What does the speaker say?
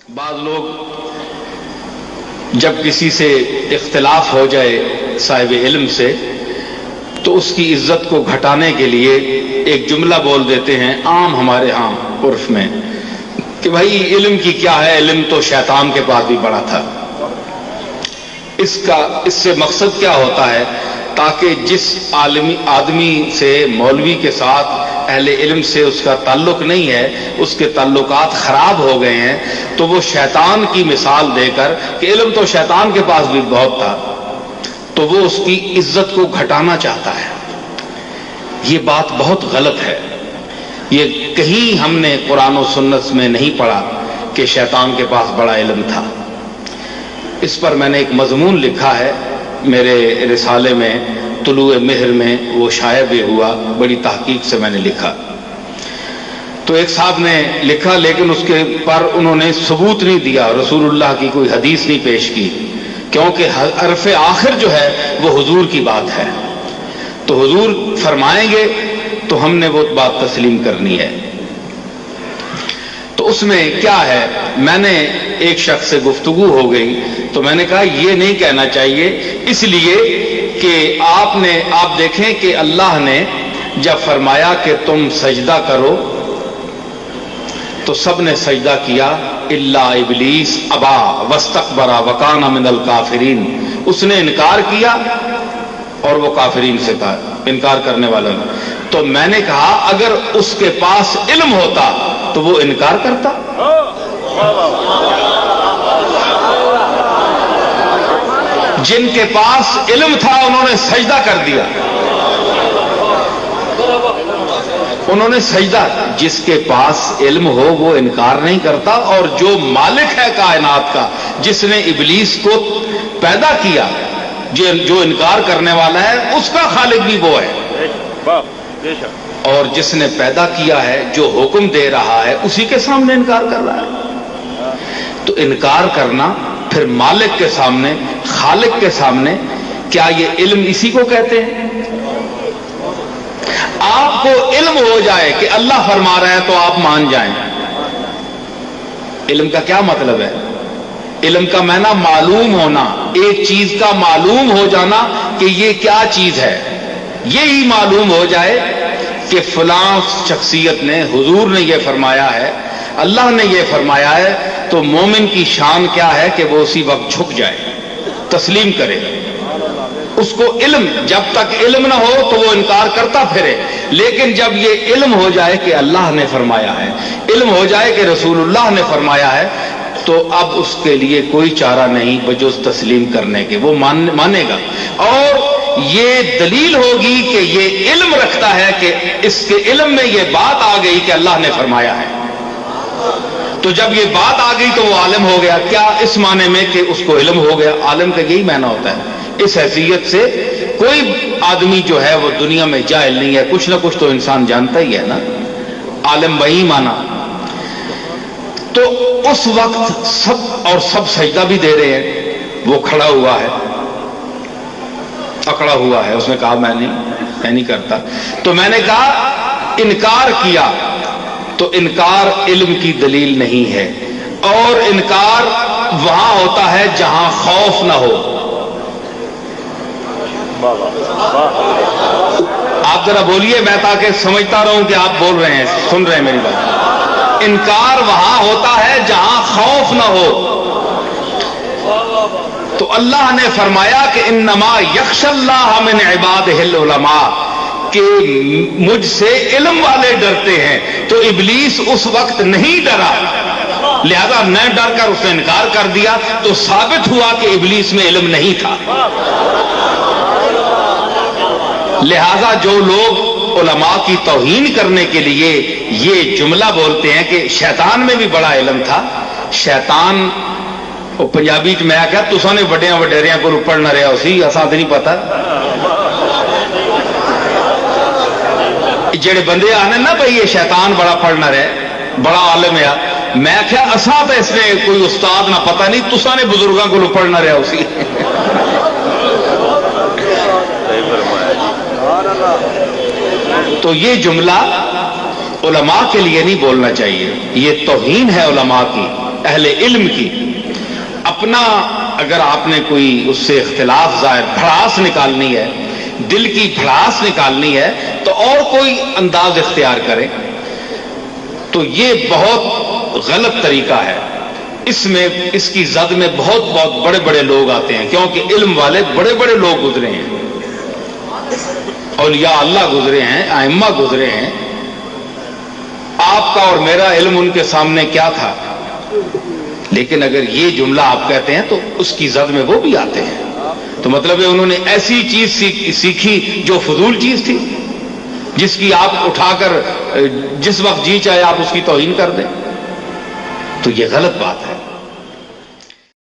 بعض لوگ جب کسی سے اختلاف ہو جائے صاحب علم سے تو اس کی عزت کو گھٹانے کے لیے ایک جملہ بول دیتے ہیں عام ہمارے ہاں عرف میں کہ بھائی علم کی کیا ہے، علم تو شیطان کے پاس بھی بڑا تھا۔ اس سے مقصد کیا ہوتا ہے؟ تاکہ جس آدمی سے، مولوی کے ساتھ، اہل علم سے اس کا تعلق نہیں ہے، اس کے تعلقات خراب ہو گئے ہیں، تو وہ شیطان کی مثال دے کر کہ علم تو شیطان کے پاس بھی بہت تھا، تو وہ اس کی عزت کو گھٹانا چاہتا ہے۔ یہ بات بہت غلط ہے۔ یہ کہیں ہم نے قرآن و سنت میں نہیں پڑھا کہ شیطان کے پاس بڑا علم تھا۔ اس پر میں نے ایک مضمون لکھا ہے میرے رسالے میں، طلوع مہر میں، وہ شائع بھی ہوا، بڑی تحقیق سے میں نے لکھا۔ تو ایک صاحب نے لکھا لیکن اس کے پر انہوں نے ثبوت نہیں دیا، رسول اللہ کی کوئی حدیث نہیں پیش کی، کیونکہ حرف آخر جو ہے وہ حضور کی بات ہے، تو حضور فرمائیں گے تو ہم نے وہ بات تسلیم کرنی ہے۔ تو اس میں کیا ہے، میں نے ایک شخص سے گفتگو ہو گئی تو میں نے کہا یہ نہیں کہنا چاہیے، اس لیے کہ آپ دیکھیں کہ اللہ نے جب فرمایا کہ تم سجدہ کرو تو سب نے سجدہ کیا الا ابلیس ابا واستکبر وکان من الکافرین، اس نے انکار کیا اور وہ کافرین سے تھا، انکار کرنے والا نے۔ تو میں نے کہا اگر اس کے پاس علم ہوتا تو وہ انکار کرتا؟ جن کے پاس علم تھا انہوں نے سجدہ کر دیا، انہوں نے سجدہ۔ جس کے پاس علم ہو وہ انکار نہیں کرتا، اور جو مالک ہے کائنات کا، جس نے ابلیس کو پیدا کیا، جو انکار کرنے والا ہے اس کا خالق بھی وہ ہے، اور جس نے پیدا کیا ہے، جو حکم دے رہا ہے، اسی کے سامنے انکار کر رہا ہے۔ تو انکار کرنا پھر مالک کے سامنے، خالق کے سامنے، کیا یہ علم اسی کو کہتے ہیں؟ آپ کو علم ہو جائے کہ اللہ فرما رہا ہے تو آپ مان جائیں۔ علم کا کیا مطلب ہے؟ علم کا معنی معلوم ہونا، ایک چیز کا معلوم ہو جانا کہ یہ کیا چیز ہے، یہی معلوم ہو جائے کہ فلاں شخصیت نے، حضور نے یہ فرمایا ہے، اللہ نے یہ فرمایا ہے، تو مومن کی شان کیا ہے کہ وہ اسی وقت جھک جائے، تسلیم کرے۔ اس کو علم، جب تک علم نہ ہو تو وہ انکار کرتا پھرے، لیکن جب یہ علم ہو جائے کہ اللہ نے فرمایا ہے، علم ہو جائے کہ رسول اللہ نے فرمایا ہے، تو اب اس کے لیے کوئی چارہ نہیں بجز تسلیم کرنے کے، وہ مانے گا۔ اور یہ دلیل ہوگی کہ یہ علم رکھتا ہے کہ اس کے علم میں یہ بات آ گئی کہ اللہ نے فرمایا ہے، تو جب یہ بات آ گئی تو وہ عالم ہو گیا۔ کیا اس معنی میں کہ اس کو علم ہو گیا؟ عالم کا یہی معنی ہوتا ہے۔ اس حیثیت سے کوئی آدمی جو ہے وہ دنیا میں جاہل نہیں ہے، کچھ نہ کچھ تو انسان جانتا ہی ہے نا، عالم وہی مانا۔ تو اس وقت سب سجدہ بھی دے رہے ہیں، وہ کھڑا ہوا ہے، اکڑا ہوا ہے، اس نے کہا میں نہیں کرتا۔ تو میں نے کہا انکار کیا تو انکار علم کی دلیل نہیں ہے، اور انکار وہاں ہوتا ہے جہاں خوف نہ ہو۔ آپ ذرا بولیے، میں تاکہ سمجھتا رہوں کہ آپ بول رہے ہیں، سن رہے ہیں میری بات۔ انکار وہاں ہوتا ہے جہاں خوف نہ ہو۔ تو اللہ نے فرمایا کہ انما یخشی اللہ من عبادہ العلماء، کہ مجھ سے علم والے ڈرتے ہیں۔ تو ابلیس اس وقت نہیں ڈرا، لہذا نہ ڈر کر اس نے انکار کر دیا، تو ثابت ہوا کہ ابلیس میں علم نہیں تھا۔ لہذا جو لوگ علماء کی توہین کرنے کے لیے یہ جملہ بولتے ہیں کہ شیطان میں بھی بڑا علم تھا، شیطان وہ پنجابی میں آ گیا، تساں نے وڈیاں وڈیریاں کو پڑھ نہ رہا اسی، اساں تے نہیں پتا۔ جڑے بندے آنے نا بھئی یہ شیطان بڑا پڑھنا رہے، بڑا عالم ہے، میں کیا اساں تے اس نے کوئی استاد نہ پتہ نہیں، تساں نے بزرگاں کو پڑھنا رہا اسی۔ تو یہ جملہ علماء کے لیے نہیں بولنا چاہیے، یہ توہین ہے علماء کی۔ اہل علم کی اپنا اگر آپ نے کوئی اس سے اختلاف ظاہر بھڑاس نکالنی ہے، دل کی بھڑاس نکالنی ہے، تو اور کوئی انداز اختیار کریں، تو یہ بہت غلط طریقہ ہے۔ اس کی زد میں بہت بڑے بڑے لوگ آتے ہیں، کیونکہ علم والے بڑے بڑے لوگ گزرے ہیں، اولیاء اللہ گزرے ہیں، ائمہ گزرے ہیں۔ آپ کا اور میرا علم ان کے سامنے کیا تھا؟ لیکن اگر یہ جملہ آپ کہتے ہیں تو اس کی زد میں وہ بھی آتے ہیں، تو مطلب ہے انہوں نے ایسی چیز سیکھی جو فضول چیز تھی، جس کی آپ اٹھا کر جس وقت جی چاہے آپ اس کی توہین کر دیں، تو یہ غلط بات ہے۔